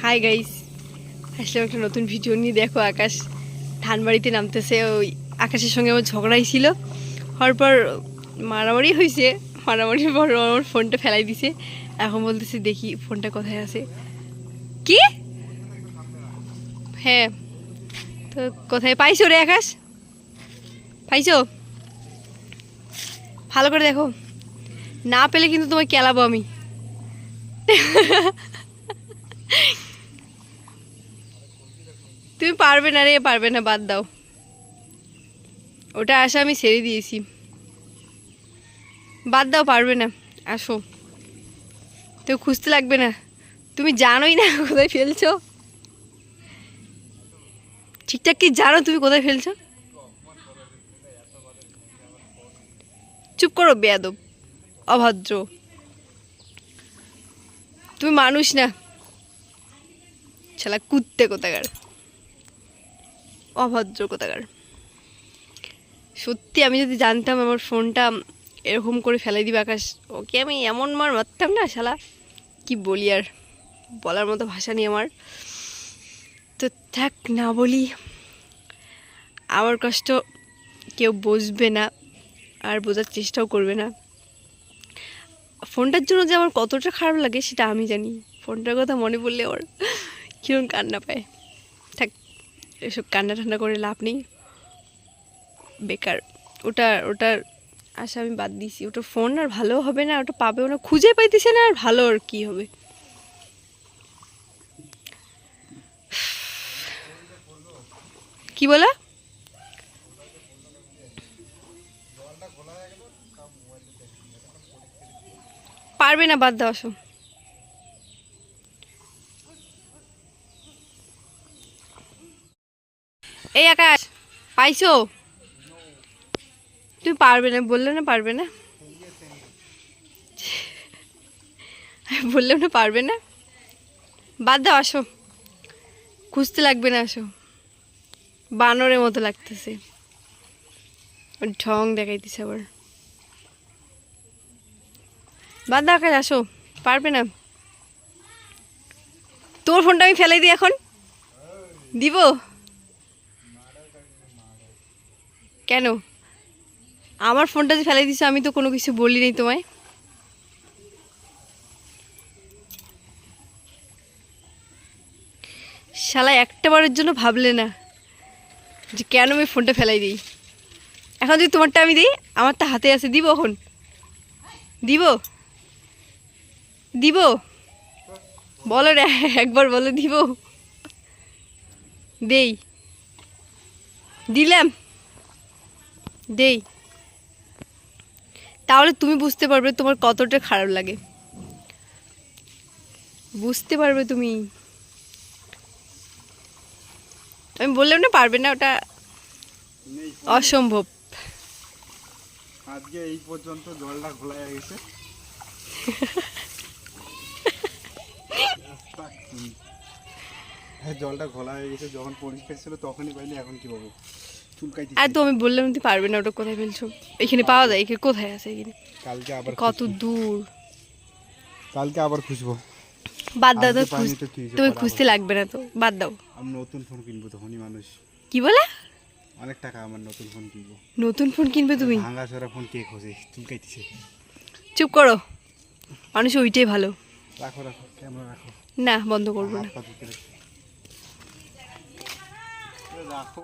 Hi guys, আসলে একটা নতুন ভিডিও নিয়ে। দেখো আকাশ ধান বাড়িতে নামতেছে। ওই আকাশের সঙ্গে আমার ঝগড়াই ছিল, হওয়ার পর মারামারি হয়েছে। মারামারির পর আমার ফোনটা ফেলাই দিছে। এখন বলতেছে দেখি ফোনটা কোথায় আছে। কি? হ্যাঁ, তো কোথায় পাইছো রে আকাশ? পাইছো? ভালো করে দেখো, না পেলে কিন্তু তোমায় কেলাবো আমি। তুমি পারবে না রে, পারবে না, বাদ দাও। ওটা আশা আমি ছেড়ে দিয়েছি, বাদ দাও, পারবে না। আসো, তো খুঁজতে লাগবে না, তুমি জানোই না কোথায় ফেলছো। ঠিকঠাক কি জানো তুমি কোথায় ফেলছো? চুপ করো বেয়াদব, অভদ্র। তুমি মানুষ না, শালা কুত্তে কোথাকার, অভদ্র কোথাকার। সত্যি আমি যদি জানতাম আমার ফোনটা এরকম করে ফেলাই দিবে আকাশ, ওকে আমি এমন মার মারতাম না শালা। কি বলি আর, বলার মতো ভাষা নেই আমার। তো থাক, না বলি। আমার কষ্ট কেউ বুঝবে না, আর বোঝার চেষ্টাও করবে না। ফোনটার জন্য যে আমার কতটা খারাপ লাগে সেটা আমি জানি। ফোনটার কথা মনে পড়লে ওর কিরম কান্না পায়। থাক, এসব কান্না ঠান্না করে লাভ নেই, বেকার। ওটার আশা আমি বাদ দিয়েছি। ওটা ফোন আর ভালো হবে না, ওটা পাবেও না, খুঁজে পাইতেছে না, আর ভালো আর কি হবে। কি বলা? পারবে না, বাদ দাও, আসো। এই আকাশ, পাইছো? তুমি পারবে না, বললে না পারবে না, বললাম না পারবে না, বাদ দাও, আসো। খুঁজতে লাগবে না, আসো। বানরের মতো লাগতেছে, ঢং দেখাইতেছে আবার। বাদ দাও আকাশ, আসো। পারবে না। তোর ফোনটা আমি ফেলাই দিই এখন? দিব? কেন? আমার ফোনটা যে ফেলাই দিছো, আমি তো কোনো কিছু বলি নাই তোমায়। শালা একটা বারের জন্য ভাবলে না যে কেন আমি ফোনটা ফেলাই দিই? এখন যদি তোমারটা আমি দিই, আমারটা হাতে আছে, দিব এখন? দিব? দিব? বলো রে, একবার বলো, দিব? দেই? দিলাম? দেই? তাহলে তুমি বুঝতে পারবে তোমার কতটা খারাপ লাগে, বুঝতে পারবে তুমি। আমি বললাম না পারবে না, ওটা অসম্ভব। আজকে এই পর্যন্ত জলটা খোলা হয়ে গেছে। হ্যাঁ, জলটা ঘোলা হয়ে গেছে, যখন পরিষ্কার ছিল তখনই পাইনি, এখন কি পাবো? চুলকাইতে। আর তো আমি বললাম তুই পারবে না, ওটা কোথায় ফেলছো? এখানে পাওয়া যায়? এখানে কোথায় আছে? এখানে কালকে আবার কত দূর? কালকে আবার খুঁজবো। বাদ দাও তো, আজকে পাইনি তো কি হয়েছে, তুমি পরে খুঁজতে লাগবে না তো, বাদ দাও। আমি নতুন ফোন কিনবো, তখনই মানুষ। কি বলে? অনেক টাকা, আমার নতুন ফোন কিনবো। নতুন ফোন কিনবে তুমি? ভাঙা চোরা ফোন কে খোঁজে? চুলকাইতেছে। চুপ করো, মানুষ ওইটাই ভালো। রাখো রাখো, ক্যামেরা রাখো। না, বন্ধ করবো না। হাত পা ধুতে রাখো।